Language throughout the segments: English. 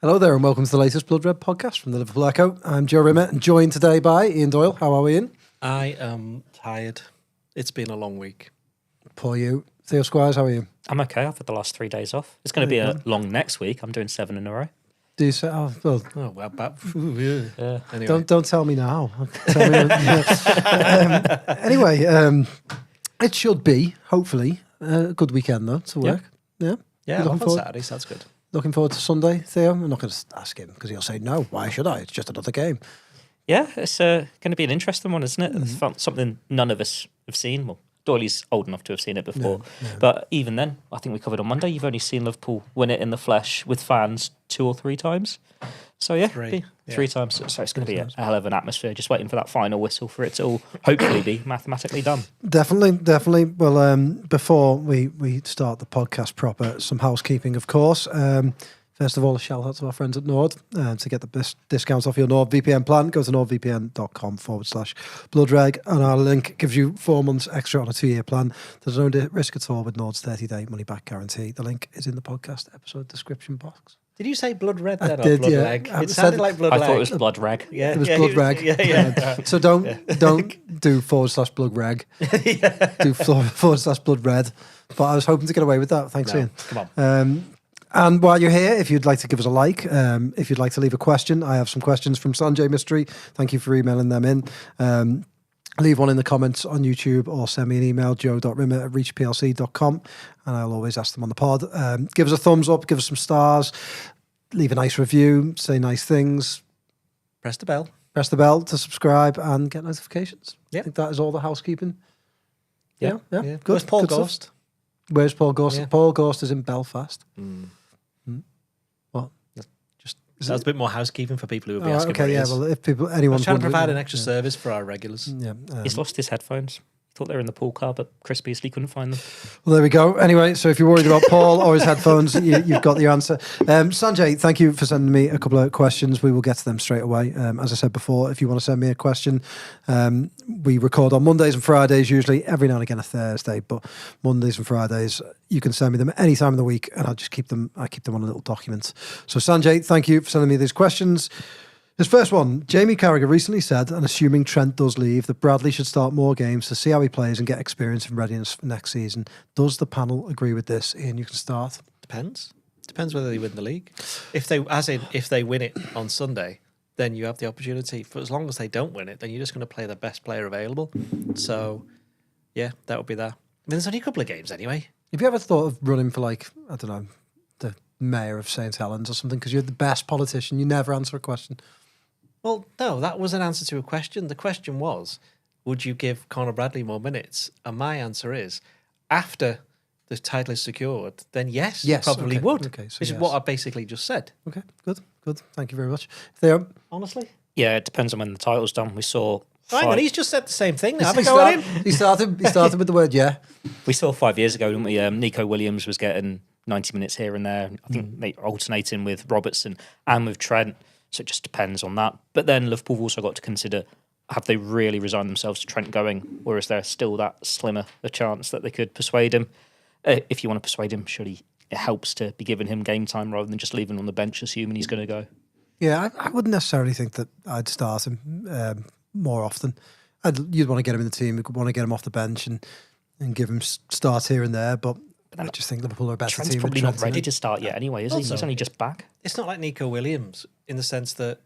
Hello there and welcome to the latest Blood Red podcast from the Liverpool Echo. I'm Joe Rimmer and joined today by Ian Doyle. How are we, Ian? I am tired. It's been a long week. Poor you. Theo Squires, how are you? I'm okay. I've had the last 3 days off. It's going to be a long next week. I'm doing 7 in a row. Do you say, Anyway. Don't tell me now. Tell me anyway, it should be, hopefully, a good weekend though to work. Yeah. Yeah, off on Saturday, so that's good. Looking forward to Sunday, Theo. I'm not going to ask him because he'll say no. Why should I? It's just another game. Yeah, it's going to be an interesting one, isn't it? It's something none of us have seen. Well, Doyley's old enough to have seen it before. Yeah. But even then, I think we covered on Monday, you've only seen Liverpool win it in the flesh with fans 2 or 3 times. So yeah, three times. So it's going to be a hell of an atmosphere. Just waiting for that final whistle for it to all hopefully be mathematically done. Definitely. Well, before we start the podcast proper, some housekeeping, of course. First of all, a shout out to our friends at Nord. To get the best discounts off your NordVPN plan, go to nordvpn.com/bloodreg, and our link gives you 4 months extra on a 2-year plan. There's no risk at all with Nord's 30-day money-back guarantee. The link is in the podcast episode description box. Did you say blood red then, or did, blood yeah. leg? It sounded like blood leg. I thought it was blood rag. Yeah, it was blood rag. Yeah. So don't do /blood rag. Do /blood red. But I was hoping to get away with that. Thanks, Ian. Come on. And while you're here, if you'd like to give us a like, if you'd like to leave a question, I have some questions from Sanjay Mystery. Thank you for emailing them in. Leave one in the comments on YouTube or send me an email, joe.rimmer@reachplc.com, and I'll always ask them on the pod. Give us a thumbs up, give us some stars, leave a nice review, say nice things. Press the bell. Press the bell to subscribe and get notifications. Yep. I think that is all the housekeeping. Yeah. Good. Where's Paul Good stuff. Ghost? Where's Paul Ghost? Yeah. Paul Ghost is in Belfast. What? That was a bit more housekeeping for people who would be asking okay, where he is. well, if I anyone's was trying to provide wondering, an extra service for our regulars. Yeah, He's lost his headphones. Thought they were in the pool car, but Chris Beasley couldn't find them. well, there we go. Anyway, so if you're worried about Paul or his headphones, you've got the answer. Sanjay, thank you for sending me a couple of questions. We will get to them straight away. As I said before, if you want to send me a question, we record on Mondays and Fridays, usually every now and again a Thursday, but Mondays and Fridays, you can send me them any time of the week, and I'll just keep them. I keep them on a little document. So Sanjay, thank you for sending me these questions. His first one, Jamie Carragher recently said, and assuming Trent does leave, that Bradley should start more games to see how he plays and get experience and readiness for next season. Does the panel agree with this? Ian, you can start. Depends whether they win the league. If they win it on Sunday, then you have the opportunity. For as long as they don't win it, then you're just going to play the best player available. So, yeah, that would be that. I mean, there's only a couple of games anyway. Have you ever thought of running for, like, I don't know, the mayor of St. Helens or something? Because you're the best politician. You never answer a question. Well, no, that was an answer to a question. The question was, would you give Conor Bradley more minutes? And my answer is, after the title is secured, then yes, probably would. Okay, so which is what I basically just said. Okay, good. Thank you very much. Theo? Honestly? Yeah, it depends on when the title's done. We saw... Hang on, he's just said the same thing. Now. He started with the word yeah. We saw 5 years ago, didn't we? Nico Williams was getting 90 minutes here and there. I think they alternating with Robertson and with Trent. So it just depends on that. But then Liverpool have also got to consider, have they really resigned themselves to Trent going, or is there still that slimmer a chance that they could persuade him? If you want to persuade him, surely it helps to be giving him game time rather than just leaving him on the bench assuming he's going to go. Yeah, I wouldn't necessarily think that I'd start him more often. You'd want to get him in the team, you'd want to get him off the bench and give him starts here and there, but I just think Liverpool are a better Trent's team. probably not ready to start yet anyway, is he? He's only just back. It's not like Nico Williams in the sense that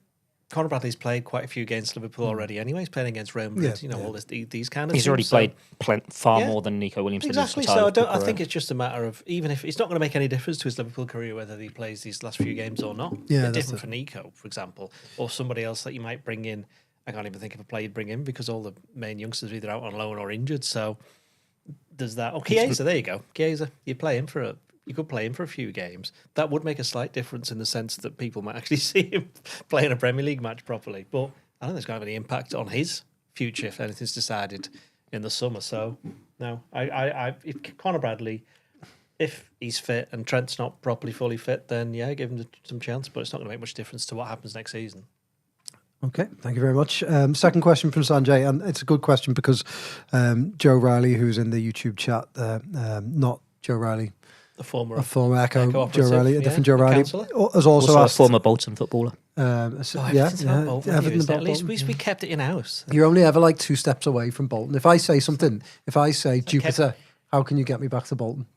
Conor Bradley's played quite a few against Liverpool already anyway. He's playing against Real Madrid, all these kind of He's teams. already played far more than Nico Williams did. Exactly, so I think it's just a matter of, even if it's not going to make any difference to his Liverpool career whether he plays these last few games or not. Yeah, it's different for Nico, for example, or somebody else that you might bring in. I can't even think of a player you'd bring in because all the main youngsters are either out on loan or injured, so there's that. Oh, Chiesa, there you go. Chiesa, you could play him for a few games. That would make a slight difference in the sense that people might actually see him playing a Premier League match properly. But I don't think it's going to have any impact on his future if anything's decided in the summer. So, no, if Conor Bradley, if he's fit and Trent's not properly fully fit, then yeah, give him some chance. But it's not going to make much difference to what happens next season. Okay, thank you very much. Second question from Sanjay, and it's a good question because Joe Riley, who's in the YouTube chat, not Joe Riley, A former Echo Joe operative, Riley, a different Joe Riley, counsellor. has also Also a asked. former Bolton footballer. Everton At about least Bolton. we kept it in house. You're only ever like 2 steps away from Bolton. If I say something, if I say Jupiter, how can you get me back to Bolton?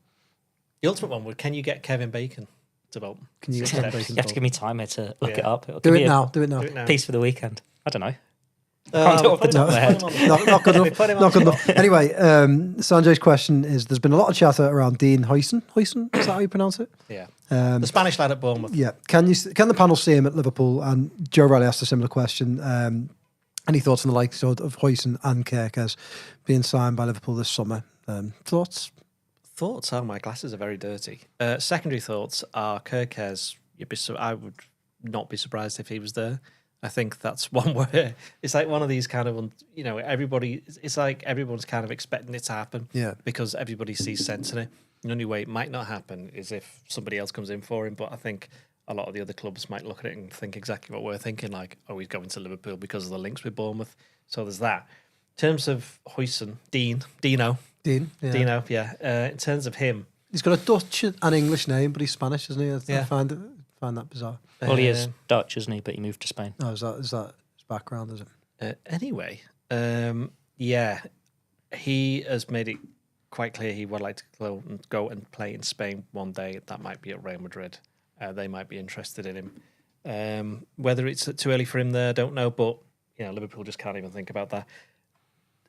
The ultimate one would: can you get Kevin Bacon to Bolton? Can you get 6 Kevin steps. Bacon? You have to give me time here to look it up. It'll Do give it me a now. Do it now. Do it now. Piece for the weekend. I don't know. Can't do it off the top of my head. Not good enough. Not good enough. Anyway, Sanjay's question is: there's been a lot of chatter around Dean Huijsen. Huijsen, is that how you pronounce it? Yeah. The Spanish lad at Bournemouth. Yeah. Can the panel see him at Liverpool? And Joe Riley asked a similar question. Any thoughts on the likelihood of Huijsen and Kerkez being signed by Liverpool this summer? Thoughts? Thoughts? Oh, my glasses are very dirty. Secondary thoughts are Kerkez. I would not be surprised if he was there. I think that's one where it's like one of these kind of, everybody, it's like everyone's kind of expecting it to happen. Yeah. Because everybody sees sense in it. The only way it might not happen is if somebody else comes in for him. But I think a lot of the other clubs might look at it and think exactly what we're thinking, like, oh, he's going to Liverpool because of the links with Bournemouth. So there's that. In terms of Huijsen, Dino. Yeah. In terms of him, He's got a Dutch and English name, but he's Spanish, isn't he? Yeah. I find that bizarre. Well, he is Dutch, isn't he? But he moved to Spain. Oh, is that his background? Is it? Anyway, he has made it quite clear he would like to go and play in Spain one day. That might be at Real Madrid. They might be interested in him. Whether it's too early for him there, I don't know. But Liverpool just can't even think about that.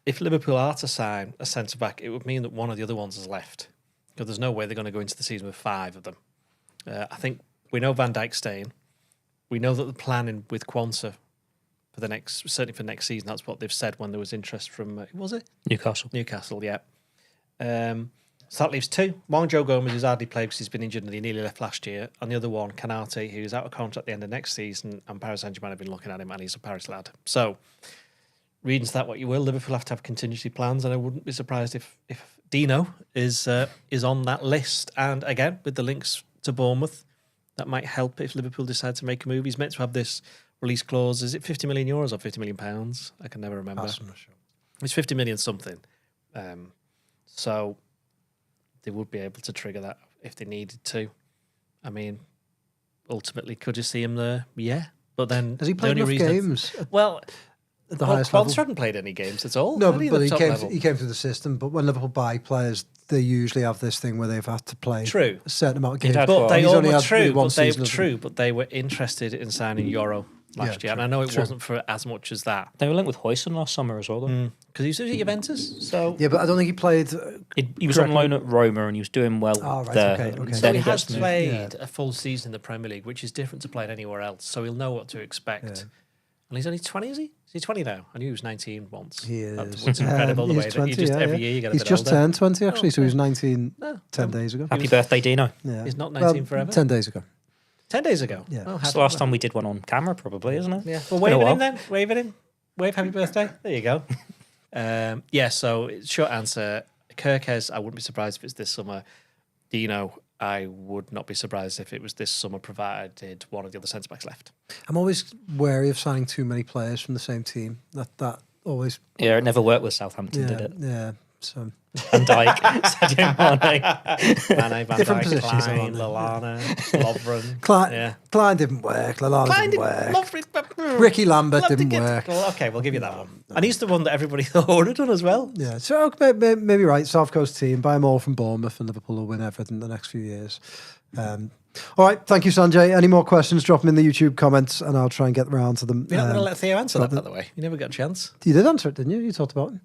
If Liverpool are to sign a centre back, it would mean that one of the other ones has left. Because there's no way they're going to go into the season with 5 of them. I think we know Van Dijk's staying. We know that the planning with Quansah certainly for next season, that's what they've said when there was interest from, who was it? Newcastle, yeah. So that leaves 2. One, Joe Gomez, who's hardly played because he's been injured and he nearly left last year. And the other one, Canate, who's out of contract at the end of next season. And Paris Saint-Germain have been looking at him and he's a Paris lad. So, read into that what you will. Liverpool have to have contingency plans. And I wouldn't be surprised if Dino is on that list. And again, with the links to Bournemouth, that might help if Liverpool decide to make a move. He's meant to have this release clause. Is it 50 million euros or 50 million pounds? I can never remember. I'm not sure. It's 50 million something. So they would be able to trigger that if they needed to. I mean, ultimately, could you see him there? Yeah. But then... Has he played enough games? Well... At the highest level? hadn't played any games at all. No, but he came through the system. But when Liverpool buy players, they usually have this thing where they've had to play a certain amount of games. But they all were true. But they were interested in signing Euro last year. And I know it wasn't for as much as that. They were linked with Huijsen last summer as well, though. Because he was at Juventus. So yeah, but I don't think he played... He was on loan at Roma and he was doing well there. Okay. So he has played a full season in the Premier League, which is different to playing anywhere else. So he'll know what to expect. Yeah. And he's only 20, is he? Is he 20 now? I knew he was 19 once. He is. It's incredible the way 20, that you just every year you get a He's bit just older. turned 20 actually, so he was 19 10 days ago. Happy birthday, Dino. Yeah. He's not 19 forever. 10 days ago. 10 days ago? Yeah. Oh, it's the last time we did one on camera, probably, isn't it? Yeah. Well, wave it in then. Wave it in. Wave happy birthday. There you go. So short answer, Kerkez, I wouldn't be surprised if it's this summer. Dino, I would not be surprised if it was this summer, provided one of the other centre-backs left. I'm always wary of signing too many players from the same team. That always... Yeah, it never worked with Southampton, did it? Yeah, so... Van Dijk, Sadio Mane, Van different Dijk, positions. Klein, Lallana, Lovren. Klein didn't work. Lallana didn't work. Ricky Lambert didn't work. Well, okay, we'll give you that one. And he's the one that everybody thought would have done as well. Yeah, so maybe right. South Coast team, buy them all from Bournemouth and Liverpool will win everything the next few years. All right, thank you, Sanjay. Any more questions, drop them in the YouTube comments and I'll try and get around to them. You're not going to let Theo answer that, by the way. You never got a chance. You did answer it, didn't you? You talked about it.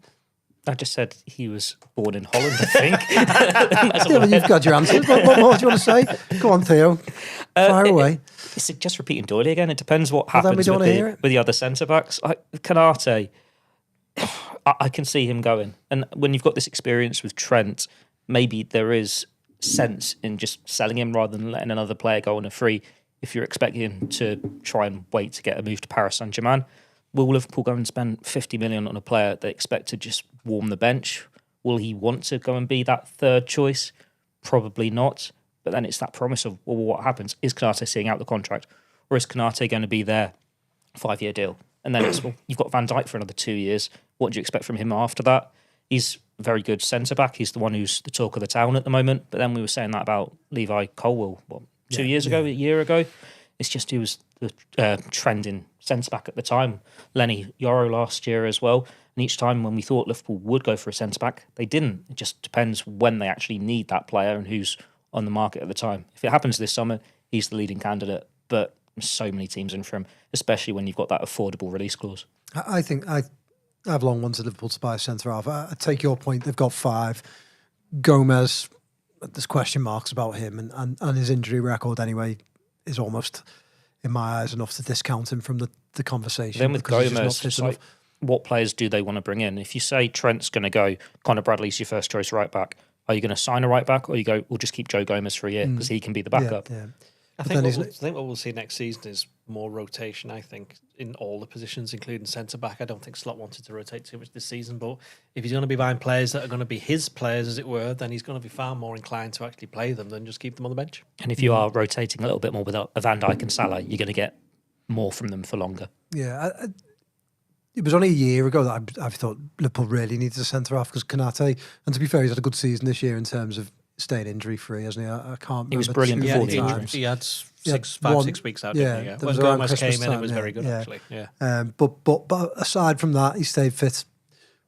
I just said he was born in Holland, I think. Yeah, but you've got your answers. What more do you want to say? Go on, Theo. Fire away. It's just repeating Doyle again. It depends what happens with the other centre-backs. Canate, I can see him going. And when you've got this experience with Trent, maybe there is sense in just selling him rather than letting another player go on a free if you're expecting him to try and wait to get a move to Paris Saint-Germain. Will Liverpool go and spend 50 million on a player they expect to just warm the bench? Will he want to go and be that third choice? Probably not. But then it's that promise of, well, what happens? Is Canate seeing out the contract? Or is Canate going to be there? 5-year deal. And then it's, well, you've got Van Dijk for another 2 years. What do you expect from him after that? He's very good centre back. He's the one who's the talk of the town at the moment. But then we were saying that about Levi Colwill, a year ago. It's just he was the trending centre back at the time. Lenny Yoro last year as well. And each time when we thought Liverpool would go for a centre back, they didn't. It just depends when they actually need that player and who's on the market at the time. If it happens this summer, he's the leading candidate. But there's so many teams in for him, especially when you've got that affordable release clause. I think I've long wanted Liverpool to buy a centre half. I take your point. They've got 5. Gomez, there's question marks about him, and his injury record anyway is almost, in my eyes, enough to discount him from the conversation. Then with Gomez, it's like, what players do they want to bring in? If you say Trent's going to go, Conor Bradley's your first choice right back, are you going to sign a right back, or you go, we'll just keep Joe Gomez for a year because he can be the backup? Yeah. I think what we'll see next season is more rotation, I think, in all the positions, including centre-back. I don't think Slot wanted to rotate too much this season, but if he's going to be buying players that are going to be his players, as it were, then he's going to be far more inclined to actually play them than just keep them on the bench. And if you are rotating a little bit more with a Van Dijk and Salah, you're going to get more from them for longer. Yeah, it was only a year ago that I thought Liverpool really needed a centre-half because Konate, and to be fair, he's had a good season this year in terms of staying injury-free, hasn't he? I can't remember. He was brilliant before the injuries. He had 6 weeks out, didn't he? When Gomez came in, it was very good, actually. Yeah. But aside from that, he stayed fit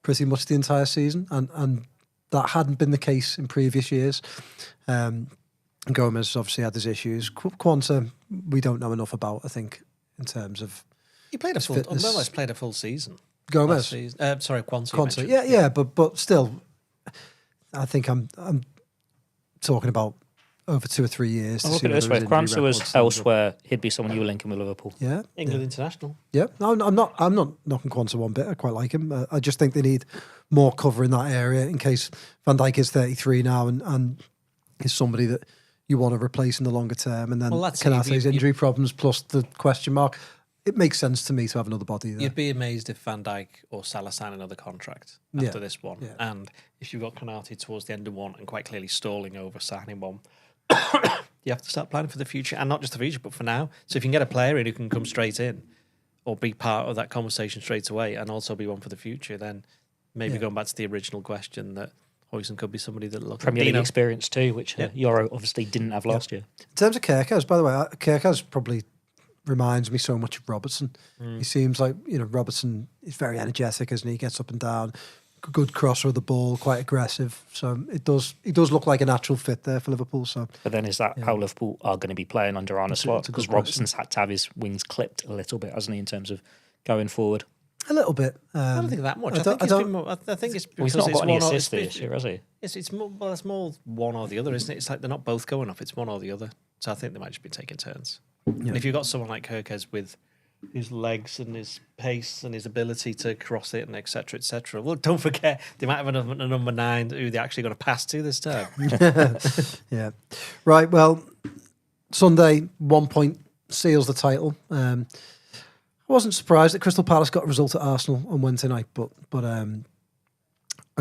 pretty much the entire season, and that hadn't been the case in previous years. Gomez obviously had his issues. Quansah, we don't know enough about, I think, in terms of he played a full. Almost played a full season. Gomez, sorry, Quansah. Quansah, but still, I think I'm talking about over 2 or 3 years. Look at it this way: if Quansah was elsewhere, he'd be someone you were linking with Liverpool. Yeah, England international. Yeah, no, I'm not knocking Quansah one bit. I quite like him. I just think they need more cover in that area in case Van Dijk is 33 now and is somebody that you want to replace in the longer term, and then Konate's injury problems plus the question mark. It makes sense to me to have another body there. You'd be amazed if Van Dijk or Salah sign another contract after this one. Yeah. And if you've got Konate towards the end of one and quite clearly stalling over signing one, you have to start planning for the future, and not just the future, but for now. So if you can get a player in who can come straight in or be part of that conversation straight away and also be one for the future, then maybe going back to the original question that Huijsen could be somebody that looks Premier League experience too, which Yoro obviously didn't have last year. In terms of Kerkez, by the way, Kerkez probably reminds me so much of Robertson. He seems like, Robertson is very energetic, isn't he? He gets up and down, good crosser of the ball, quite aggressive. So he does look like a natural fit there for Liverpool. So, but then is that how Liverpool are going to be playing under Arne Slot? Because Robertson's had to have his wings clipped a little bit, hasn't he, in terms of going forward? A little bit. I don't think that much. I think it's because he's not got any assists this year, has he? It's more. Well, it's more one or the other, isn't it? It's like they're not both going off. It's one or the other. So I think they might just be taking turns. And if you've got someone like Kerkez with his legs and his pace and his ability to cross it and etc. well, don't forget they might have a number 9 who they're actually going to pass to this time. Yeah. Right. Well, Sunday 1 point seals the title. I wasn't surprised that Crystal Palace got a result at Arsenal on Wednesday night, but I'm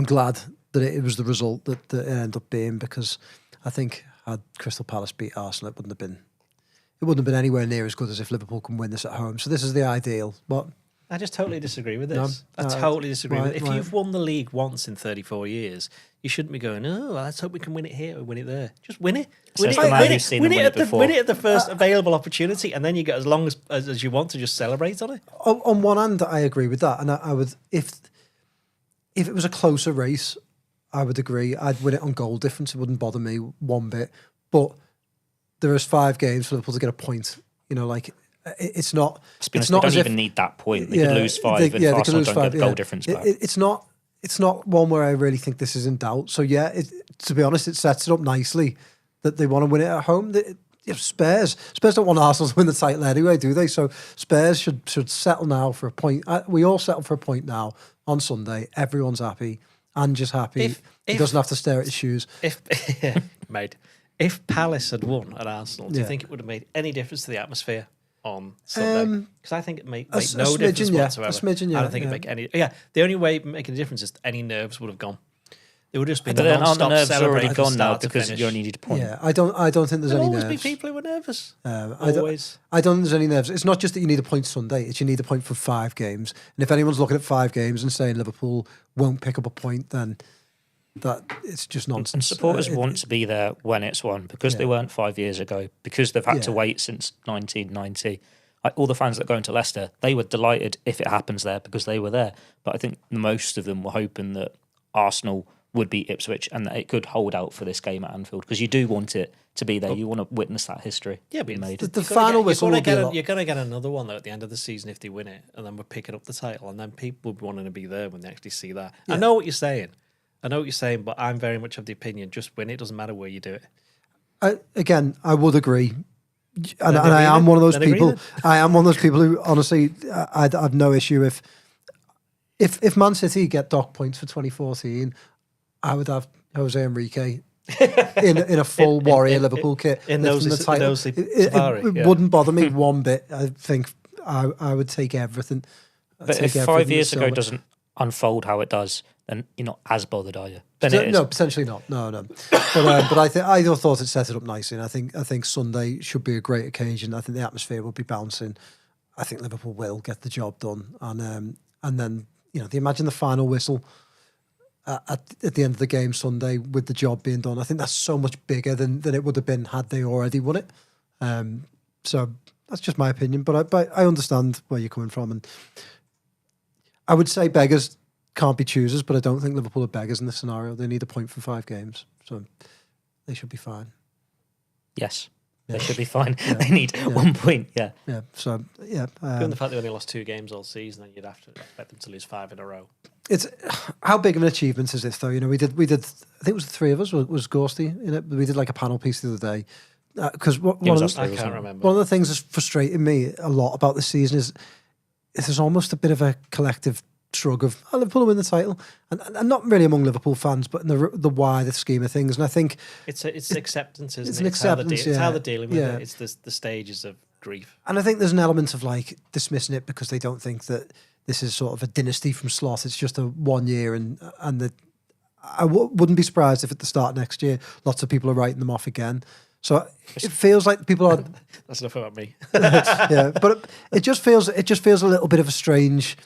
glad that it was the result that it ended up being, because I think had Crystal Palace beat Arsenal, it wouldn't have been anywhere near as good as if Liverpool can win this at home. So this is the ideal. But I just totally disagree with this. I totally disagree with it. If you've won the league once in 34 years, you shouldn't be going, let's hope we can win it here or win it there. Just win it. Win it at the first available opportunity, and then you get as long as you want to just celebrate on it. On one hand, I agree with that. And I would, if it was a closer race, I would agree. I'd win it on goal difference. It wouldn't bother me one bit. But there is 5 games for Liverpool to get a point. It's not. They don't even need that point. They could lose 5 and Arsenal don't get goal difference back. It's not one where I really think this is in doubt. So to be honest, it sets it up nicely that they want to win it at home. Spurs don't want Arsenal to win the title anyway, do they? So Spurs should settle now for a point. We all settle for a point now on Sunday. Everyone's happy. Ange's happy. He doesn't have to stare at his shoes. If Palace had won at Arsenal, do you think it would have made any difference to the atmosphere on Sunday? Because I think it made no difference whatsoever. A smidgen, I don't think it'd make any. The only way it would make any difference is any nerves would have gone. It would have just been but then aren't the nerves already gone now because you only need a point? Yeah, I don't think there's any nerves. There'll always be people who are nervous. I don't think there's any nerves. It's not just that you need a point Sunday; it's you need a point for 5 games. And if anyone's looking at 5 games and saying Liverpool won't pick up a point, then that it's just nonsense. And supporters want to be there when it's won because they weren't 5 years ago, because they've had to wait since 1990. All the fans that go into Leicester, they were delighted if it happens there because they were there. But I think most of them were hoping that Arsenal would beat Ipswich and that it could hold out for this game at Anfield, because you do want it to be there. You want to witness that history. Yeah, but made. The final whistle will be you're going to get another one though at the end of the season if they win it, and then we're picking up the title, and then people will be wanting to be there when they actually see that. Yeah. I know what you're saying, but I'm very much of the opinion just win it. Doesn't matter where you do it. I would agree. And I am one of those people. I am one of those people who, honestly, I'd have no issue if Man City get dock points for 2014. I would have Jose Enrique in a full Warrior Liverpool kit in those the title. It wouldn't bother me one bit. I think I would take everything. But if 5 years ago doesn't unfold how it does, then you're not as bothered, are you? No, potentially not. No. But I thought it set it up nicely, and I think Sunday should be a great occasion. I think the atmosphere will be bouncing. I think Liverpool will get the job done, and then imagine the final whistle at the end of the game Sunday with the job being done. I think that's so much bigger than it would have been had they already won it. So that's just my opinion, but I understand where you're coming from, and I would say beggars can't be choosers, but I don't think Liverpool are beggars in this scenario. They need a point from 5 games, so they should be fine. Yes, they should be fine. Yeah. They need 1 point. Yeah. So given the fact they only lost 2 games all season, then you'd have to expect them to lose 5 in a row. It's how big of an achievement is this, though? We did. I think it was the 3 of us. Was Gorsty in it? We did like a panel piece the other day because I can't remember. One of the things that's frustrating me a lot about this season is there's almost a bit of a collective shrug of Liverpool win the title, and not really among Liverpool fans, but in the wider scheme of things. And I think it's acceptance, isn't it? It's an acceptance. It's how they're dealing with it. It's the stages of grief. And I think there's an element of like dismissing it because they don't think that this is sort of a dynasty from Slot. It's just a 1 year, and I wouldn't be surprised if at the start of next year lots of people are writing them off again. So it feels like people are. That's enough about me. But it just feels a little bit of a strange.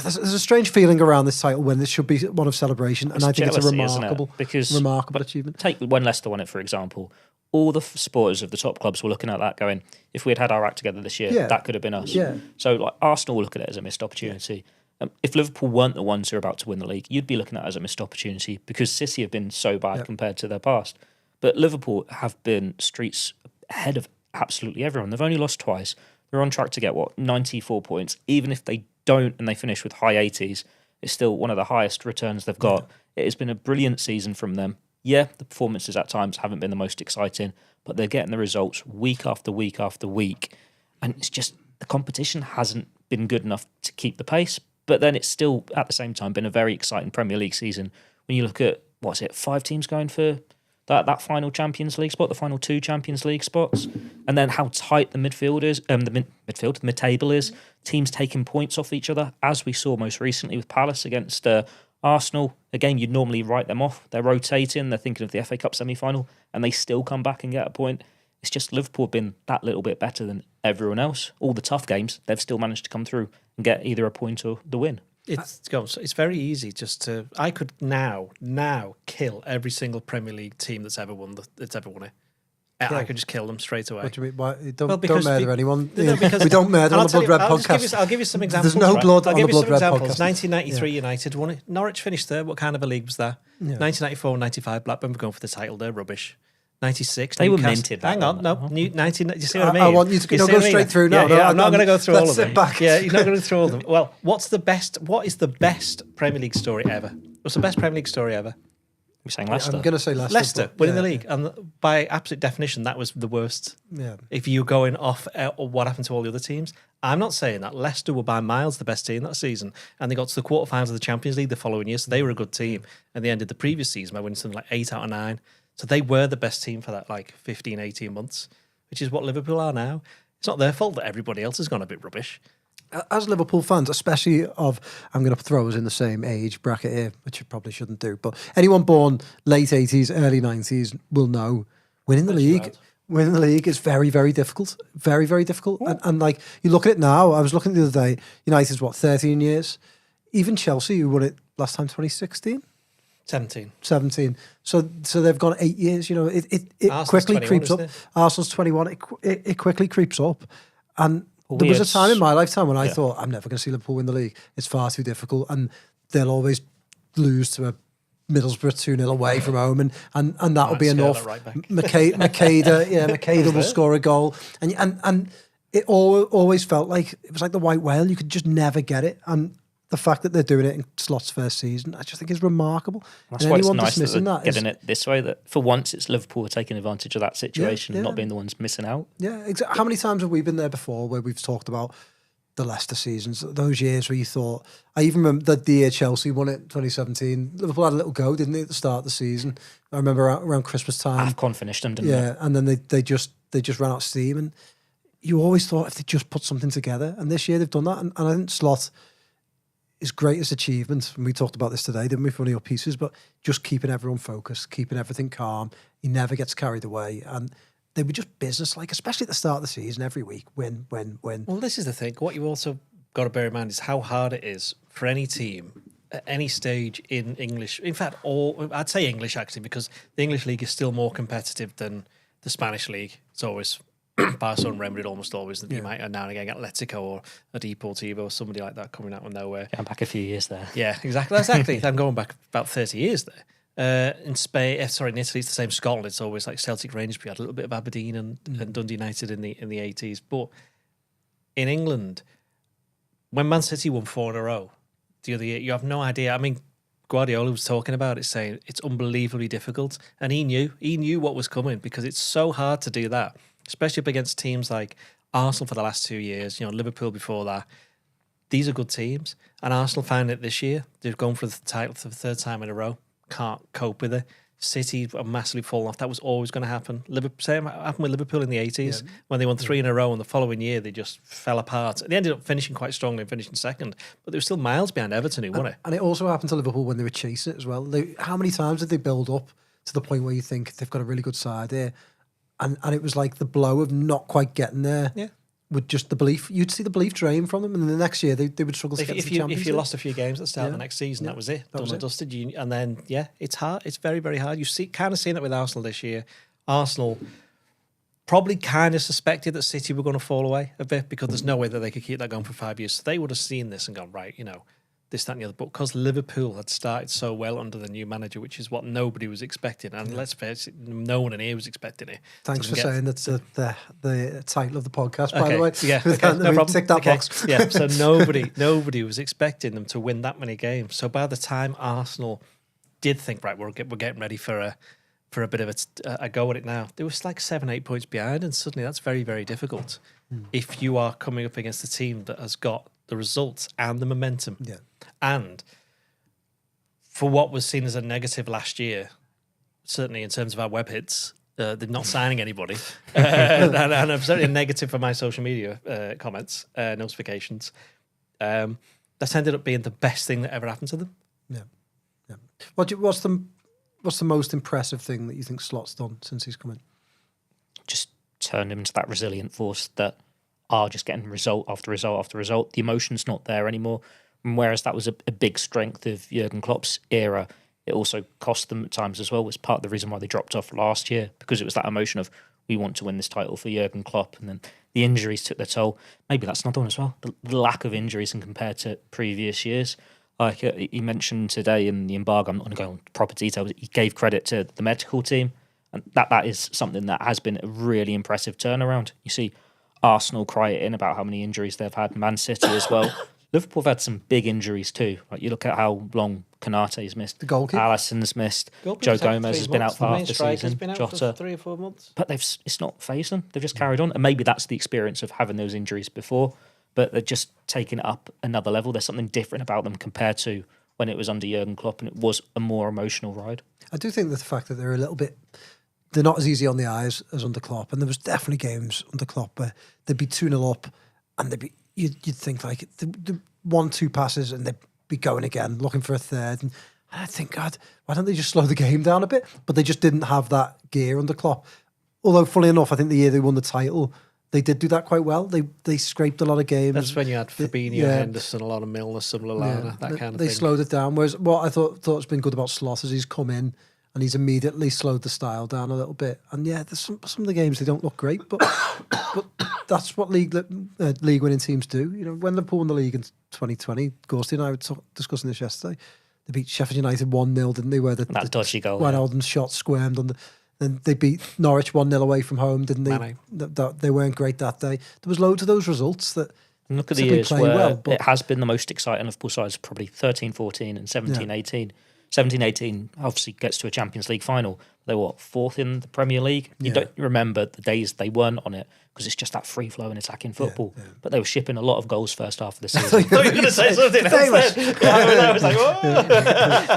There's a strange feeling around this title when this should be one of celebration, and I think it's a remarkable achievement. Take when Leicester won it, for example. All the supporters of the top clubs were looking at that going, if we had our act together this year, that could have been us. Yeah. So like Arsenal will look at it as a missed opportunity. If Liverpool weren't the ones who are about to win the league, you'd be looking at it as a missed opportunity because City have been so bad compared to their past. But Liverpool have been streets ahead of absolutely everyone. They've only lost twice. They're on track to get, 94 points. Even if they don't and they finish with high 80s, it's still one of the highest returns they've got. It has been a brilliant season from them. Yeah, the performances at times haven't been the most exciting, but they're getting the results week after week after week. And it's just the competition hasn't been good enough to keep the pace. But then it's still, at the same time, been a very exciting Premier League season. When you look at, 5 teams going for that final Champions League spot, the final 2 Champions League spots, and then how tight the midfield is, the mid-table is, teams taking points off each other, as we saw most recently with Palace against Arsenal. Again, you'd normally write them off. They're rotating, they're thinking of the FA Cup semi-final, and they still come back and get a point. It's just Liverpool have been that little bit better than everyone else. All the tough games, they've still managed to come through and get either a point or the win. It's very easy just to. I could now kill every single Premier League team that's ever won it. I could just kill them straight away. What do you mean? Why? Don't murder anyone. No, we don't murder on the Blood Red podcast. I'll give you some examples. There's no blood on the Blood Red podcast. 1993 United won it. Norwich finished third. What kind of a league was that? 1994 95 Blackburn were going for the title. They're rubbish. 96. They were minted. Hang on, no. 19. You see what I mean? I want you to go straight through now. I'm not going to go through all of them. Sit back. Yeah, you're not going to go through all of them. Well, what is the best Premier League story ever? What's the best Premier League story ever? You're saying Leicester. I'm going to say Leicester. Leicester winning the league, and by absolute definition, that was the worst. Yeah. If you're going off what happened to all the other teams, I'm not saying that. Leicester were by miles the best team that season, and they got to the quarterfinals of the Champions League the following year, so they were a good team. And they ended the previous season by winning something like 8 out of 9. So they were the best team for that 15, 18 months, which is what Liverpool are now. It's not their fault that everybody else has gone a bit rubbish. As Liverpool fans, especially I'm going to throw us in the same age bracket here, which I probably shouldn't do, but anyone born late 80s, early 90s will know winning the league is very, very difficult. Very, very difficult. And you look at it now, I was looking the other day, United's 13 years? Even Chelsea, who won it last time 2016? 17. So they've gone 8 years. You know, it quickly 21, creeps up. isn't it? Arsenal's 21. It quickly creeps up, and Well, there we was a had time in my lifetime when I yeah. thought I'm never going to see Liverpool win the league. It's far too difficult, and they'll always lose to a Middlesbrough 2-0 away from home, and that'll be scale enough. that right back. Makeda will score a goal, and it always felt like it was like the white whale. You could just never get it, and the fact that they're doing it in Slot's first season, I just think is remarkable. That's and why it's anyone nice that dismissing they're that getting it this way. That for once, it's Liverpool are taking advantage of that situation and yeah. not being the ones missing out. Yeah, exactly. How many times have we been there before where we've talked about the Leicester seasons, those years where you thought, I even remember the year Chelsea won it, 2017. Liverpool had a little go, didn't they, at the start of the season? I remember around Christmas time. AFCON finished them, didn't Yeah, they? and then they just ran out of steam, and you always thought if they just put something together, and this year they've done that, and I think Slot, his greatest achievement, and we talked about this today, didn't we, for one of your pieces, but just keeping everyone focused, keeping everything calm. He never gets carried away, and they were just business-like, especially at the start of the season, every week, win. Well, this is the thing. What you also got to bear in mind is how hard it is for any team at any stage in English. In fact, I'd say English, actually, because the English league is still more competitive than the Spanish league. It's always Barcelona and Real Madrid, almost always. You might now and again get Atletico or a Deportivo or somebody like that coming out of nowhere. Yeah, I'm back a few years there. Yeah, exactly. I'm going back about 30 years there. In Spain, in Italy, it's the same. Scotland, it's always like Celtic, Rangers. We had a little bit of Aberdeen and Dundee United in the 80s. But in England, when Man City won 4 in a row the other year, you have no idea. I mean, Guardiola was talking about it, saying it's unbelievably difficult, and he knew what was coming, because it's so hard to do that, especially up against teams like Arsenal for the last 2 years. You know, Liverpool before that. These are good teams, and Arsenal found it this year. They've gone for the title for the 3rd time in a row. Can't cope with it. City are massively falling off. That was always going to happen. Same happened with Liverpool in the 80s when they won 3 in a row, and the following year they just fell apart. They ended up finishing quite strongly and finishing second, but they were still miles behind Everton, who won it. And it also happened to Liverpool when they were chasing it as well. How many times did they build up to the point where you think they've got a really good side here, and it was like the blow of not quite getting there. Yeah. With just the belief, you'd see the belief drain from them, and then the next year they would struggle to get to the Champions If you League. lost a few games at the start of the next season, that was it. Done and dusted. And then, it's hard. It's very, very hard. You see, kind of seeing it with Arsenal this year. Arsenal probably kind of suspected that City were going to fall away a bit, because there's no way that they could keep that going for 5 years. So they would have seen this and gone, right, this, that, and the other. But because Liverpool had started so well under the new manager, which is what nobody was expecting, and let's face it, no one in here was expecting it. Thanks for saying that's the title of the podcast, by Okay, the way. yeah, okay, no problem. Tick that box. Yeah, so nobody was expecting them to win that many games. So by the time Arsenal did think, right, we're getting ready for a bit of a go at it now, there was like 7-8 points behind, and suddenly that's very, very difficult if you are coming up against a team that has got the results and the momentum. Yeah. And for what was seen as a negative last year, certainly in terms of our web hits, they're not signing anybody. and I'm certainly negative for my social media comments, notifications. That's ended up being the best thing that ever happened to them. Yeah. What's the most impressive thing that you think Slot's done since he's come in? Just turned him into that resilient force that are just getting result after result after result. The emotion's not there anymore. And whereas that was a big strength of Jurgen Klopp's era, it also cost them at times as well. It was part of the reason why they dropped off last year, because it was that emotion of, we want to win this title for Jurgen Klopp. And then the injuries took their toll. Maybe that's another one as well. The lack of injuries and compared to previous years. Like he mentioned today in the embargo, I'm not going to go on proper details, he gave credit to the medical team. And that is something that has been a really impressive turnaround. You see Arsenal cry it in about how many injuries they've had, Man City as well. Liverpool have had some big injuries too. Like you look at how long Konate's missed, the goalkeeper, Alisson's missed, Joe Gomez has been out for half the season, been out Jota, for 3 or 4 months. but it's not phased them. They've just carried on, and maybe that's the experience of having those injuries before. But they're just taking it up another level. There's something different about them compared to when it was under Jurgen Klopp, and it was a more emotional ride. I do think that the fact that they're not as easy on the eyes as under Klopp, and there was definitely games under Klopp where they'd be 2-0 up, and you'd think like the 1-2 passes, and they'd be going again, looking for a third. And I think, God, why don't they just slow the game down a bit? But they just didn't have that gear under Klopp. Although, fully enough, I think the year they won the title, they did do that quite well. They scraped a lot of games. That's when you had Fabinho, Henderson, a lot of Milner, some Lallana, that kind of they thing. slowed it down. Whereas what I thought's been good about Slot is he's come in and he's immediately slowed the style down a little bit. And there's some of the games they don't look great, but that's what league winning teams do. When Liverpool won the league in 2020, Gorsty and I were discussing this yesterday. They beat Sheffield United 1-0, didn't they? Where that dodgy goal. Wijnaldum's shot squirmed on the. Then they beat Norwich 1-0 away from home, didn't they? They weren't great that day. There was loads of those results that. And look at the years where it has been the most exciting Liverpool sides, probably 13-14 and 17-18. 17-18 obviously gets to a Champions League final. They were fourth in the Premier League. You don't remember the days they weren't on it because it's just that free flowing attacking football. But they were shipping a lot of goals first half of the season. I thought you were going to say something else then. I was like, whoa.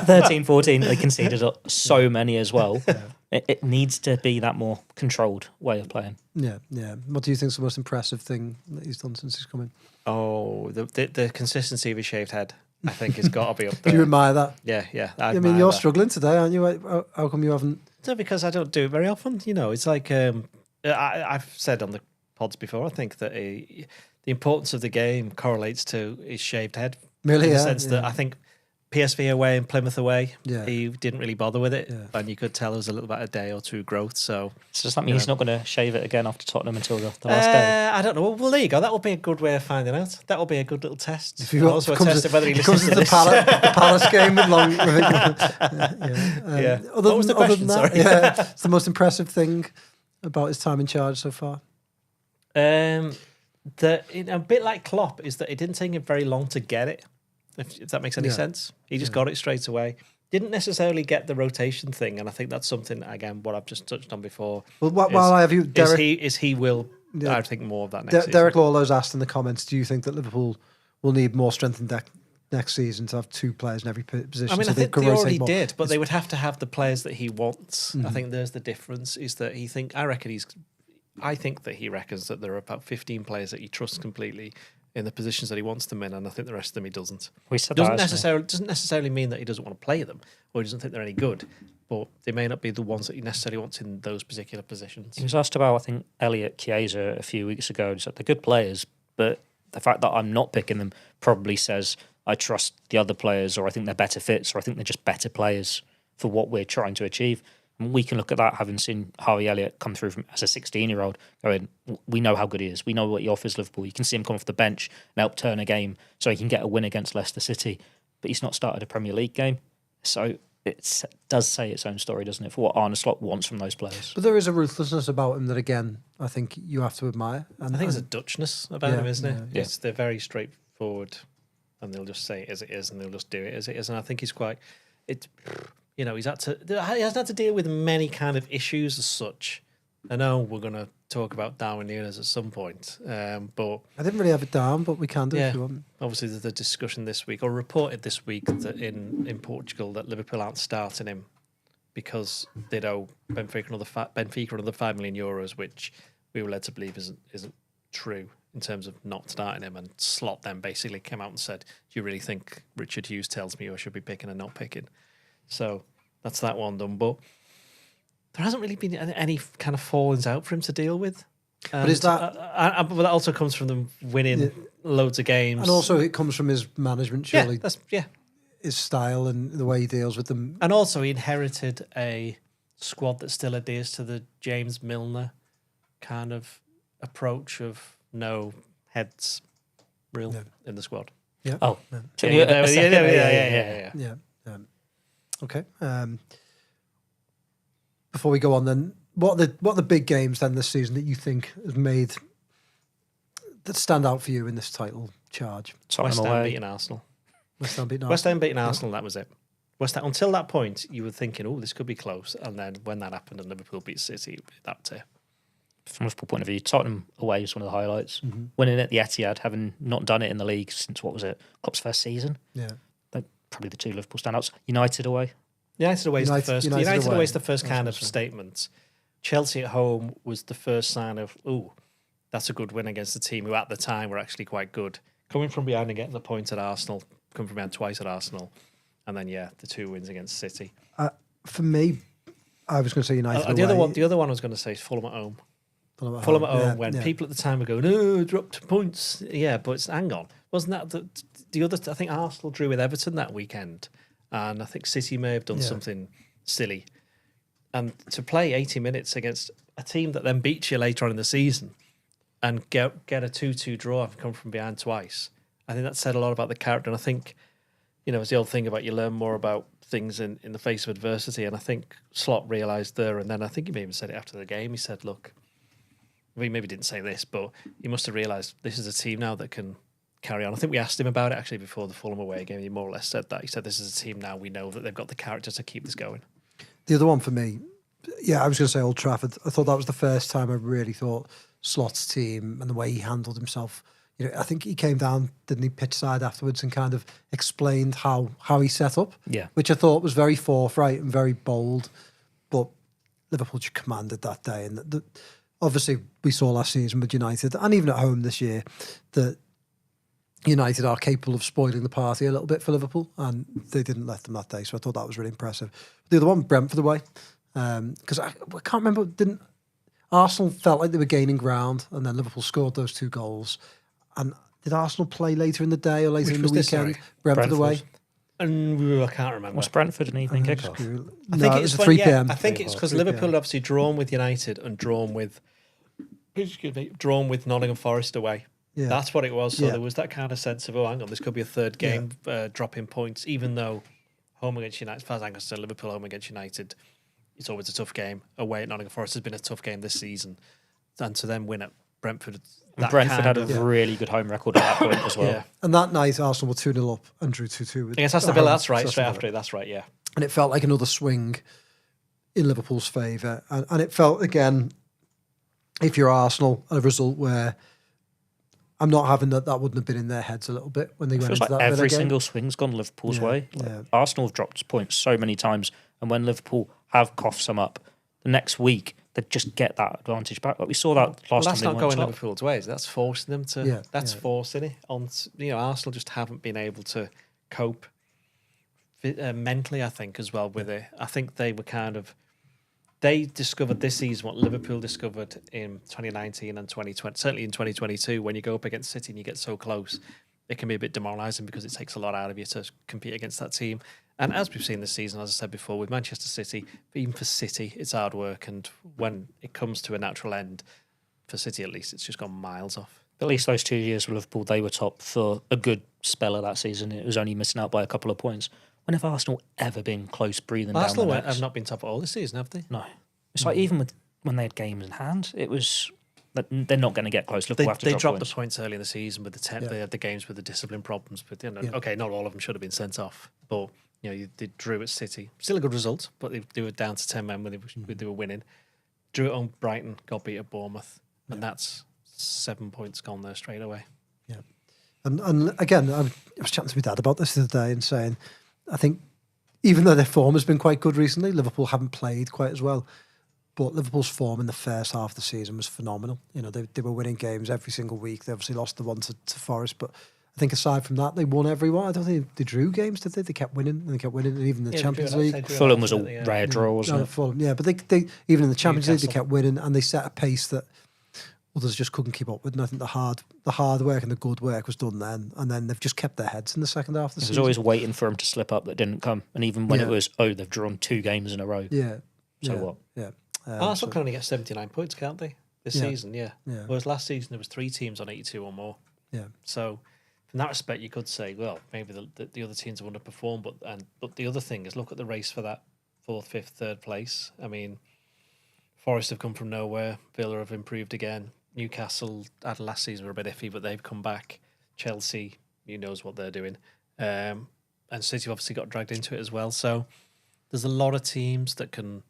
13-14, they conceded so many as well. It needs to be that more controlled way of playing. Yeah. What do you think is the most impressive thing that he's done since he's come in? Oh, the consistency of his shaved head, I think, has got to be up there. Do you admire that? Yeah. I mean, you're struggling today, aren't you? How come you haven't? No, because I don't do it very often. It's like I've said on the pods before. I think that the importance of the game correlates to his shaved head. Really, in the sense that I think PSV away and Plymouth away, Yeah. he didn't really bother with it, and you could tell there was a little bit of day or two growth. So does that mean he's not going to shave it again after Tottenham until the last day? I don't know. Well, there you go. That will be a good way of finding out. That will be a good little test. If you Also a test of whether he listens to the this. the Palace game with long. What was the question? Sorry. It's the most impressive thing about his time in charge so far. A bit like Klopp is that it didn't take him very long to get it. If that makes any sense, he just got it straight away. Didn't necessarily get the rotation thing, and I think that's something again what I've just touched on before. Well, while I have you, Derek, he will. I think more of that next season. Derek Lawlow's asked in the comments, do you think that Liverpool will need more strength in deck next season to have two players in every position? I mean, so I think they rotate already more? did, but they would have to have the players that he wants. I think there's the difference. Is that I think that he reckons that there are about 15 players that he trusts completely in the positions that he wants them in, and I think the rest of them he doesn't. Doesn't necessarily mean that he doesn't want to play them or he doesn't think they're any good, but they may not be the ones that he necessarily wants in those particular positions. He was asked about, I think, Elliot Chiesa a few weeks ago. He said they're good players, but the fact that I'm not picking them probably says I trust the other players, or I think they're better fits, or I think they're just better players for what we're trying to achieve. And we can look at that, having seen Harvey Elliott come through as a 16-year-old, going, we know how good he is. We know what he offers Liverpool. You can see him come off the bench and help turn a game so he can get a win against Leicester City. But he's not started a Premier League game. So it does say its own story, doesn't it, for what Arne Slot wants from those players. But there is a ruthlessness about him that, again, I think you have to admire. And I think there's a Dutchness about him, isn't it? Yeah. They're very straightforward, and they'll just say it as it is, and they'll just do it as it is. And I think he's quite... he hasn't had to deal with many kind of issues as such. I know we're going to talk about Darwin Núñez at some point, but I didn't really have it down, but we can do if you want. Obviously, there's a discussion this week, or reported this week, that in Portugal that Liverpool aren't starting him because they owe Benfica another €5 million, which we were led to believe isn't true in terms of not starting him. And Slot then basically came out and said, "Do you really think Richard Hughes tells me who I should be picking and not picking?" So that's that one done. But there hasn't really been any kind of fallings out for him to deal with. But is that... but that also comes from them winning loads of games. And also it comes from his management, surely. Yeah. His style and the way he deals with them. And also he inherited a squad that still adheres to the James Milner kind of approach of no heads real in the squad. Yeah. Oh. Yeah. Okay. Before we go on, then, what are the big games then this season that you think have made that stand out for you in this title charge? West Ham beating Arsenal. West Ham beating Arsenal. That was it. West Ham. Until that point, you were thinking, "Oh, this could be close," and then when that happened and Liverpool beat City, that too. From a Liverpool point of view, Tottenham away is one of the highlights. Mm-hmm. Winning at the Etihad, having not done it in the league since, what was it, Klopp's first season? Yeah. Probably the two Liverpool standouts. United away. United away is the first. United away is the first That's kind of statement. Chelsea at home was the first sign of, that's a good win against a team who at the time were actually quite good. Coming from behind and getting the point at Arsenal, coming from behind twice at Arsenal, and then the 2 wins against City. For me, I was going to say United away. The other one I was going to say is Fulham at home. Fulham at home when people at the time were going, oh, dropped points. Yeah, but hang on. Wasn't that the other? I think Arsenal drew with Everton that weekend, and I think City may have done something silly. And to play 80 minutes against a team that then beats you later on in the season and get a 2-2 draw and come from behind twice, I think that said a lot about the character. And I think, it's the old thing about you learn more about things in the face of adversity. And I think Slot realised there, and then I think he maybe said it after the game. He said, look, we maybe didn't say this, but he must have realised this is a team now that can carry on. I think we asked him about it actually before the Fulham away game. He more or less said that. He said, this is a team now we know that they've got the character to keep this going. The other one for me, I was going to say Old Trafford. I thought that was the first time I really thought Slot's team and the way he handled himself. I think he came down, didn't he, pitch side afterwards and kind of explained how he set up, which I thought was very forthright and very bold. But Liverpool just commanded that day. And obviously, we saw last season with United, and even at home this year, that United are capable of spoiling the party a little bit for Liverpool, and they didn't let them that day. So I thought that was really impressive. The other one, Brentford away, because I can't remember, Arsenal felt like they were gaining ground, and then Liverpool scored those 2 goals. And did Arsenal play later in the day or later in the weekend? Brentford away. And I can't remember. Was Brentford an evening kickoff? I think it was 3 p.m. I think it's because Liverpool had obviously drawn with United and drawn with Nottingham Forest away. Yeah. That's what it was. So there was that kind of sense of, hang on, this could be a third game dropping points, even though home against United, as far as I'm concerned, Liverpool home against United, it's always a tough game. Away at Nottingham Forest has been a tough game this season. And to then win at Brentford. Brentford had a really good home record at that point as well. Yeah. And that night, Arsenal were 2-0 up and drew 2-2. Against Aston Villa, that's right, straight after it, that's right, yeah. And it felt like another swing in Liverpool's favour. And it felt, again, if you're Arsenal, a result where I'm not having that wouldn't have been in their heads a little bit when they went into that every single swing's gone Liverpool's way. Arsenal have dropped points so many times, and when Liverpool have coughed some up, the next week they just get that advantage back. Like we saw that last time. That's not going Liverpool's ways. That's forcing them to. Forcing it on. Arsenal just haven't been able to cope mentally. I think as well with it. I think they were they discovered this season what Liverpool discovered in 2019 and 2020. Certainly in 2022, when you go up against City and you get so close, it can be a bit demoralising because it takes a lot out of you to compete against that team. And as we've seen this season, as I said before, with Manchester City, even for City, it's hard work. And when it comes to a natural end, for City at least, it's just gone miles off. At least those 2 years with Liverpool, they were top for a good spell of that season. It was only missing out by a couple of points. When have Arsenal ever been close breathing down Arsenal the necks? have not been top all this season, have they? No. It's like even when they had games in hand, it was... They're not going to get close. Liverpool have to drop dropped points. the points early in the season with they had the games with the discipline problems. But okay, not all of them should have been sent off. But they drew at City, still a good result. But they were down to 10 men when they were winning. Drew it on Brighton, got beat at Bournemouth, and that's 7 points gone there straight away. Yeah, and again, I was chatting to my dad about this the other day and saying, I think even though their form has been quite good recently, Liverpool haven't played quite as well. But Liverpool's form in the first half of the season was phenomenal. They were winning games every single week. They obviously lost the one to Forest, but I think aside from that, they won every one. I don't think they drew games, did they? They kept winning, and even the Champions League. Fulham was a rare draw, wasn't it? Fulham, but they even in the Champions League, they kept winning, and they set a pace that others just couldn't keep up with. And I think the hard work and the good work was done then, and then they've just kept their heads in the second half of the season. It was always waiting for them to slip up that didn't come, and even when it was, they've drawn 2 games in a row. So what? Yeah. Arsenal can only get 79 points, can't they? This season, Whereas last season there was 3 teams on 82 or more. Yeah. So in that respect, you could say, well, maybe the other teams have underperformed, but the other thing is look at the race for that 4th, 5th, 3rd place. I mean, Forest have come from nowhere. Villa have improved again. Newcastle had last season were a bit iffy, but they've come back. Chelsea, who knows what they're doing, and City obviously got dragged into it as well. So there's a lot of teams that can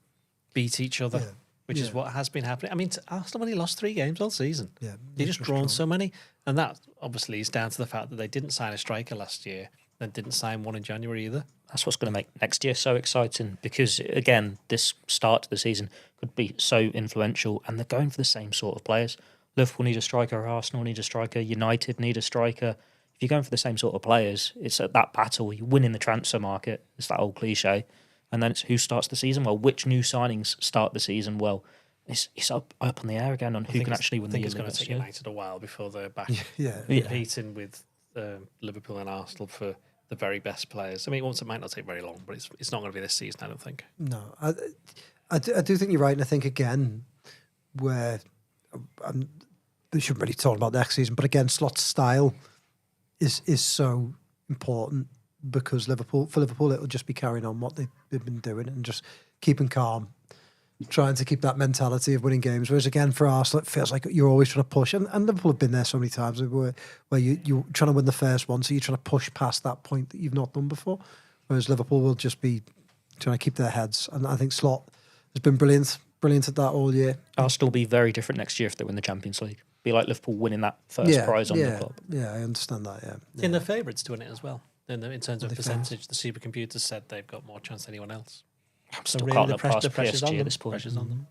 beat each other, which is what has been happening. I mean, Arsenal only lost 3 games all season. Yeah, they just drawn so many, and that obviously is down to the fact that they didn't sign a striker last year, and didn't sign one in January either. That's what's going to make next year so exciting because, again, this start to the season could be so influential, and they're going for the same sort of players. Liverpool need a striker, Arsenal need a striker, United need a striker. If you're going for the same sort of players, it's at that battle. You win in the transfer market. It's that old cliche. And then it's who starts the season well, which new signings start the season well. It's up on the air again on who can actually win the I think league. it's going to this take year. United a while before they're back Yeah. competing with Liverpool and Arsenal for the very best players. I mean, it might not take very long, but it's not going to be this season, I don't think. No, I do think you're right, and I think again where we shouldn't really talk about next season, but again, Slot's style is so important because for Liverpool it'll just be carrying on what they've been doing and just keeping calm, trying to keep that mentality of winning games. Whereas again, for Arsenal, it feels like you're always trying to push, and Liverpool have been there so many times where you're trying to win the first one, so you're trying to push past that point that you've not done before. Whereas Liverpool will just be trying to keep their heads, and I think Slot has been brilliant at that all year. Arsenal will be very different next year if they win the Champions League. Be like Liverpool winning that first prize on the club. Yeah, I understand that. Yeah, And they're favourites to win it as well. In terms of percentage, the supercomputers said they've got more chance than anyone else. I'm still really can't look past the pressure's on PSG them. at this point. Pressure's on them.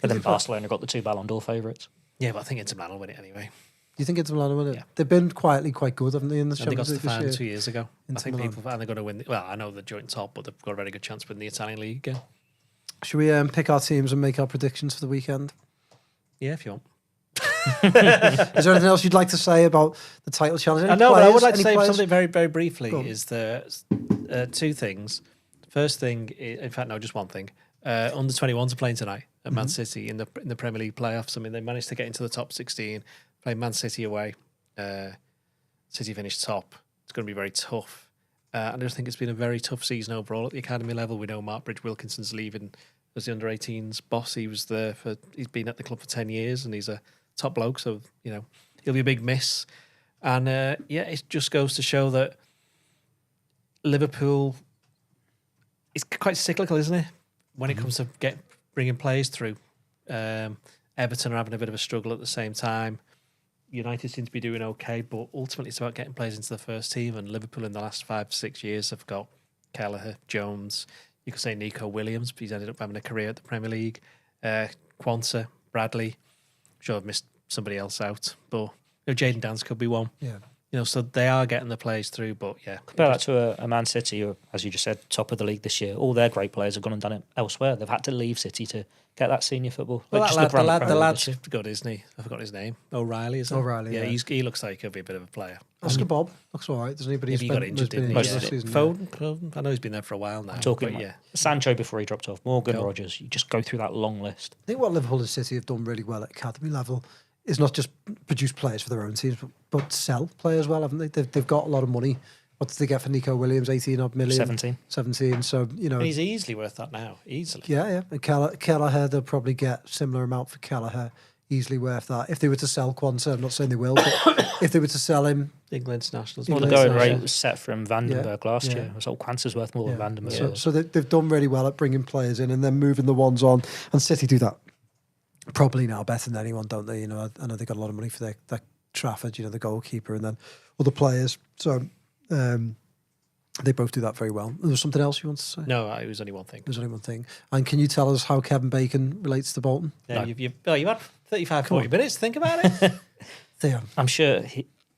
But then Barcelona got the 2 Ballon d'Or favourites. Yeah, but I think Inter Milan will win it anyway. You think Inter Milan will win it? Yeah. They've been quietly quite good, haven't they, in the And they got Champions to the League final this 2 year? years ago. Inter I think Milan. they're going to win. Well, I know they're joint top, but they've got a very good chance of winning the Italian league again. Should we pick our teams and make our predictions for the weekend? Yeah, if you want. Is there anything else you'd like to say about the title challenge? Any I know, but I players- would like to any say players? something very, very briefly. Go on. Is the 2 things. First thing, in fact, no, just one thing. Under 21s are playing tonight at Man City in the Premier League playoffs. I mean, they managed to get into the top 16, play Man City away. City finished top. It's going to be very tough. And I just think it's been a very tough season overall at the academy level. We know Mark Bridge-Wilkinson's leaving as the under-18s boss. He's been at the club for 10 years and he's a top bloke, so he'll be a big miss. And it just goes to show that Liverpool is quite cyclical, isn't it? When it comes to bringing players through. Everton are having a bit of a struggle at the same time. United seem to be doing okay, but ultimately it's about getting players into the first team. And Liverpool in the last 5-6 years have got Kelleher, Jones. You could say Nico Williams, but he's ended up having a career at the Premier League. Quanta, Bradley. I'm sure I've missed somebody else out, but Jadon Dance could be one. Yeah. So they are getting the players through, but yeah. Compare that to a Man City, who, as you just said, top of the league this year. All their great players have gone and done it elsewhere. They've had to leave City to get that senior football. Well, Just the look around lad's Premier League. good, isn't he? I forgot his name. O'Reilly, is it? O'Reilly, yeah. He looks like he'll be a bit of a player. Oscar Bob looks all right, doesn't he? But He got injured, didn't he? Most of this it. season. Foden, I know he's been there for a while now. Talking but about yeah. Sancho before he dropped off, Morgan, Go. Rodgers. You just go through that long list. I think what Liverpool and City have done really well at academy level is not just produce players for their own teams, but sell players well, haven't they? They've got a lot of money. What did they get for Nico Williams? 18 odd million? 17. So, And he's easily worth that now. Easily. Yeah. And Kelleher, they'll probably get similar amount for Kelleher. Easily worth that. If they were to sell Quanta, I'm not saying they will, but if they were to sell him... England internationals. Well, the England going international. rate was set from Vandenberg last yeah. year. It was Quanta's worth more than Vandenberg. So they've done really well at bringing players in and then moving the ones on. And City do that probably now better than anyone, don't they? I know they got a lot of money for their Trafford, the goalkeeper, and then other players. So they both do that very well. There was something else you want to say? No, it was only one thing. There's only one thing. And can you tell us how Kevin Bacon relates to Bolton? Yeah, you've had 35, 40 minutes to think about it. Theo. I'm sure.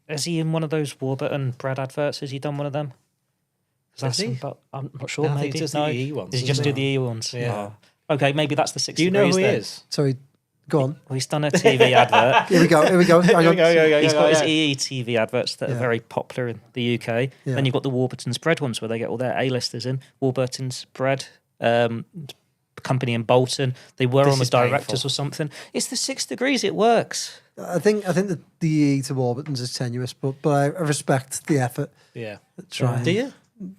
Is he in one of those Warburton bread adverts? Has he done one of them? Is he? I'm not sure. No, I think maybe it's just the EE ones, Does he just isn't do the E ones? Yeah. Oh. Okay, maybe that's the 6 Do you know degrees who he then. is? Sorry, go on. Well, he's done a TV advert. Here we go. Hang on. He's got his EE TV adverts that are Yeah. very popular in the UK. Yeah. Then you've got the Warburton's bread ones where they get all their A-listers in. Warburton's bread company in Bolton. They were This on the is directors painful. or something. It's the 6 degrees. It works. I think that the E to Warburton's is tenuous, but I respect the effort. Yeah. Trying. Do you?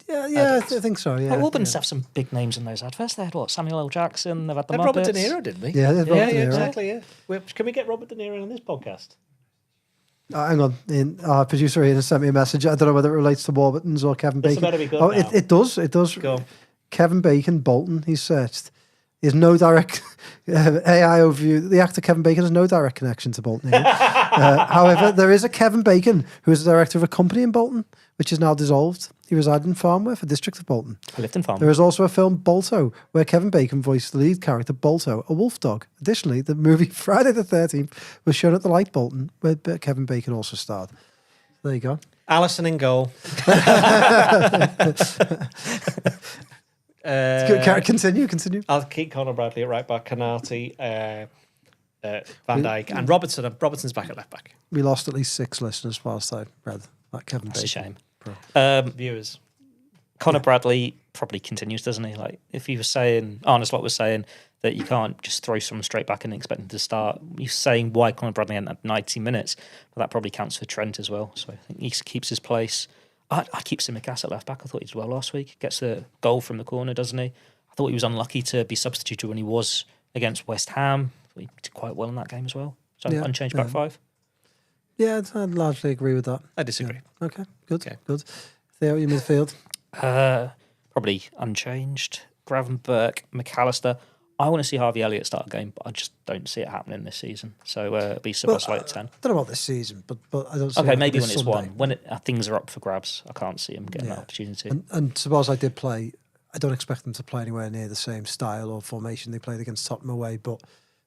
Yeah, I think so. Yeah, Well, Warburton's have some big names in those adverts. They had Samuel L. Jackson. They've had the They had Robert De Muppets. Niro, didn't they? Yeah, they had Robert De Niro. Exactly, yeah. Can we get Robert De Niro on this podcast? Hang on, our producer Ian has sent me a message. I don't know whether it relates to Warburton's or Kevin This Bacon. better be good Oh, now. it does. It does. Go on. Kevin Bacon, Bolton. He's searched. There's no direct AI overview. The actor Kevin Bacon has no direct connection to Bolton. However, there is a Kevin Bacon who is the director of a company in Bolton, which is now dissolved. He resided in Farnworth, a district of Bolton. I lived in Farnworth. There is also a film, Bolto, where Kevin Bacon voiced the lead character, Bolto, a wolf dog. Additionally, the movie Friday the 13th was shown at the Light Bolton, where Kevin Bacon also starred. There you go. Allison in goal. Continue. I'll keep Conor Bradley at right back, Canati, Van Dijk, and Robertson. Robertson's back at left back. We lost at least 6 listeners whilst I read that Kevin That's a Bacon. shame. Viewers. Conor Bradley probably continues, doesn't he? Like if he was saying, Arne Slot was saying that you can't just throw someone straight back and expect him to start. He's saying why Conor Bradley hadn't had 90 minutes, but that probably counts for Trent as well. So I think he keeps his place. I keep Tsimikas at left back. I thought he did well last week. Gets the goal from the corner, doesn't he? I thought he was unlucky to be substituted when he was against West Ham. He did quite well in that game as well. So unchanged back 5. Yeah, I'd largely agree with that. I disagree. Yeah. Okay, good. Theo, your midfield? Probably unchanged. Gravenberch, McAllister. I want to see Harvey Elliott start a game, but I just don't see it happening this season. So it'll be Szoboszlai at 10. I don't know about this season, but I don't see okay, it maybe this when it's Sunday. won. When things are up for grabs, I can't see him getting that opportunity. And Szoboszlai did play. I don't expect them to play anywhere near the same style or formation they played against Tottenham away, but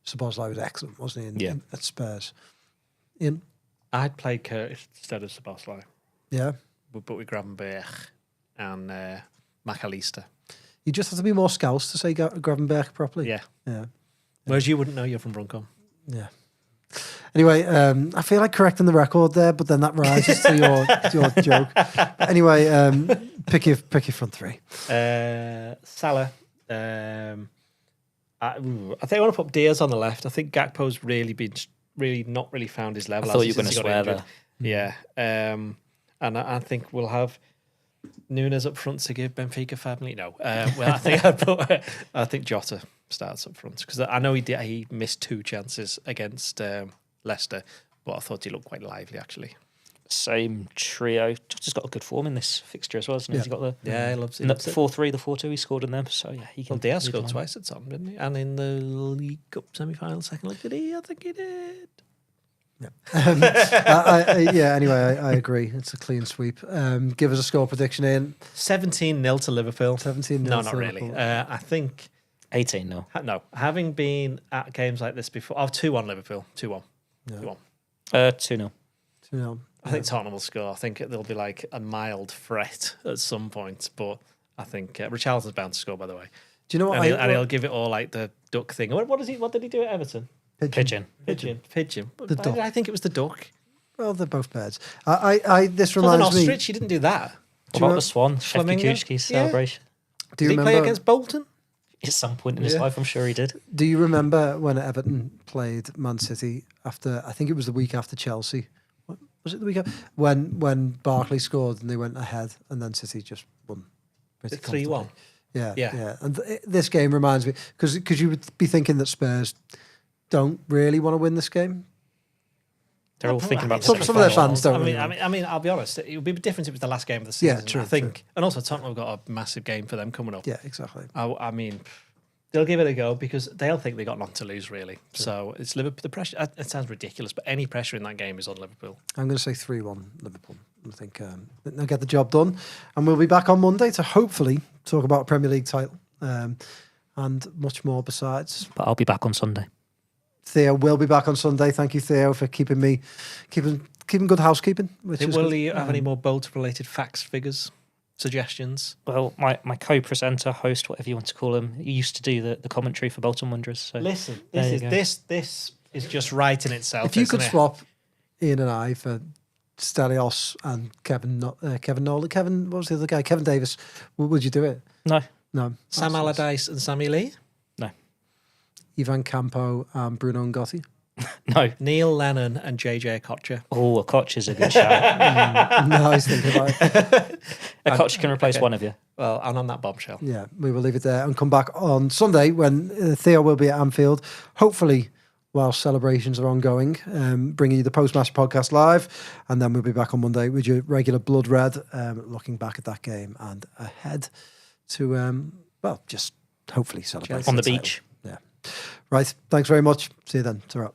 Szoboszlai was excellent, wasn't he, at Spurs? Ian? I'd play Curtis instead of Szoboszlai. Yeah. But with Gravenberch and McAllister. You just have to be more Scouse to say Gravenberch properly. Yeah. Yeah. Whereas you wouldn't know you're from Bruncolm. Yeah. Anyway, I feel like correcting the record there, but then that rises to your joke. But anyway, pick your front 3. Salah. I think I want to put Diaz on the left. I think Gakpo's really not found his level. I thought you were going to swear there. Yeah. And I think we'll have Nunes up front to give Benfica family. No. Well, I think Jota starts up front because I know he missed 2 chances against Leicester, but I thought he looked quite lively actually. Same trio. Jota's got a good form in this fixture as well, hasn't he? He's got the he loves it. The 4-3, the 4-2 he scored in them. So yeah, he can. Well, Diaz scored twice at Tottenham, didn't he? And in the League Cup semi-final, second leg, did he? I think he did. Yeah. Anyway, I agree. It's a clean sweep. Give us a score prediction, Ian. 17-0 to Liverpool. 17-0. No, to not really. Liverpool. I think 18-0. no. Having been at games like this before, 2-1 Liverpool. 2-1. 2-1. 2-0. 2-0. I think Tottenham will score. I think there'll be like a mild threat at some point, but I think Richarlison's bound to score. By the way, do you know what? And he'll give it all like the duck thing. What did he do at Everton? Pigeon. The duck. I think it was the duck. Well, they're both birds. This Well, an reminds me. ostrich. He didn't do that. What about the Swan? Flamingo? Shevchikuski's celebration. Do you Did he play remember against Bolton? At some point in his life, I'm sure he did. Do you remember when Everton played Man City after? I think it was the week after Chelsea. Was it the week after? When Barkley scored and they went ahead, and then City just won. 3-1. Yeah. And this game reminds me because you would be thinking that Spurs don't really want to win this game. They're all thinking about some of their fans don't. I mean, I'll be honest. It would be different if it was the last game of the season. Yeah, true. I think, and also Tottenham have got a massive game for them coming up. Yeah, exactly. I mean, they'll give it a go because they'll think they got nothing to lose, really. True. So it's Liverpool. The pressure. It sounds ridiculous, but any pressure in that game is on Liverpool. I'm going to say 3-1 Liverpool. I think they'll get the job done, and we'll be back on Monday to hopefully talk about a Premier League title and much more besides. But I'll be back on Sunday. Theo will be back on Sunday. Thank you, Theo, for keeping good housekeeping. Will you have any more Bolton-related facts, figures, suggestions? Well, my co-presenter, host, whatever you want to call him, he used to do the commentary for Bolton Wanderers. So listen, this is just right in itself. If you could swap Ian and I for Stelios and Kevin Nolan, what was the other guy? Kevin Davis. Would you do it? No. Sam Allardyce and Sammy Lee? No. Ivan Campo and Bruno Ngotti? No. Neil Lennon and JJ Okocha? Oh, Okocha's a good shout. No, I was thinking about it. Okocha can replace one of you. Well, and on that bombshell. Yeah, we will leave it there and come back on Sunday when Theo will be at Anfield. Hopefully, while celebrations are ongoing, bringing you the Postmaster podcast live, and then we'll be back on Monday with your regular Blood Red, looking back at that game and ahead to, just hopefully celebrate. On the beach. Yeah. Right. Thanks very much. See you then. Ta-ra.